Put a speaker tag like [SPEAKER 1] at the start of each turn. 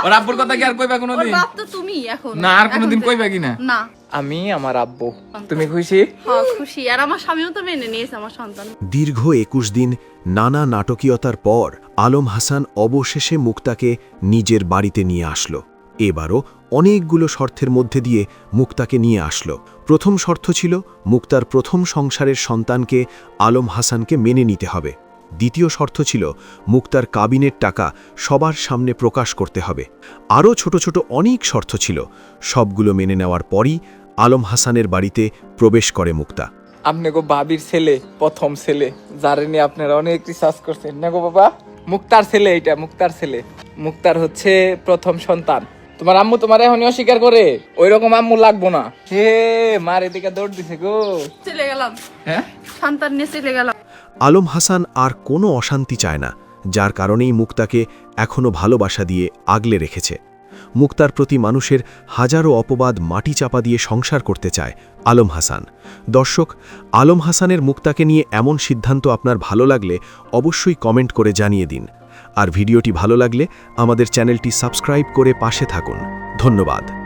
[SPEAKER 1] ওর আব্বুর কথা কি আর কইবা
[SPEAKER 2] ওর
[SPEAKER 1] কোনোদিন?
[SPEAKER 2] বাপ তো তুমি এখন।
[SPEAKER 1] না আর কোনোদিন কইবা কি না?
[SPEAKER 2] না।
[SPEAKER 1] আমি আমার আব্বু, তুমি খুশি?
[SPEAKER 2] হ্যাঁ খুশি, আর আমার স্বামীও তো মেনে নিয়েছে আমার সন্তান।
[SPEAKER 3] দীর্ঘ ২১ দিন নানা নাটকীয়তার পর আলম হাসান অবশেষে মুক্তাকে নিজের বাড়িতে নিয়ে আসলো। এবারও অনেকগুলো শর্তের মধ্যে দিয়ে মুক্তাকে নিয়ে আসলো। প্রথম শর্ত ছিল মুক্তার প্রথম সংসারের সন্তানকে আলম হাসানকে মেনে নিতে হবে। দ্বিতীয় শর্ত ছিল মুক্তার কাবিনের টাকা সবার সামনে প্রকাশ করতে হবে। আরও ছোট ছোট অনেক শর্ত ছিল। সবগুলো মেনে নেওয়ার পরই আলম হাসানের বাড়িতে প্রবেশ করে মুক্তা।
[SPEAKER 1] আপনি গো ভাবির ছেলে, প্রথম ছেলে, যারে নিয়ে আপনারা অনেক রিসার্চ করছেন না গো বাবা। মুক্তার ছেলে, এটা মুক্তার ছেলে। মুক্তার হচ্ছে প্রথম সন্তান। তোমার আম্মু তোমার এখনই অস্বীকার করে, ওই রকম আম্মু লাগবো না। হে মার এদিকে দৌড় দিছে গো।
[SPEAKER 2] চলে গেলাম,
[SPEAKER 1] হ্যাঁ
[SPEAKER 2] সন্তান নিয়ে চলে গেলাম।
[SPEAKER 3] আলম হাসান আর কোনো অশান্তি চায় না, যার কারণেই মুক্তাকে এখনও ভালোবাসা দিয়ে আগলে রেখেছে। মুক্তার প্রতি মানুষের হাজারো অপবাদ মাটি চাপা দিয়ে সংসার করতে চায় আলম হাসান। দর্শক, আলম হাসানের মুক্তাকে নিয়ে এমন সিদ্ধান্ত আপনার ভালো লাগলে অবশ্যই কমেন্ট করে জানিয়ে দিন। আর ভিডিওটি ভালো লাগলে আমাদের চ্যানেলটি সাবস্ক্রাইব করে পাশে থাকুন। ধন্যবাদ।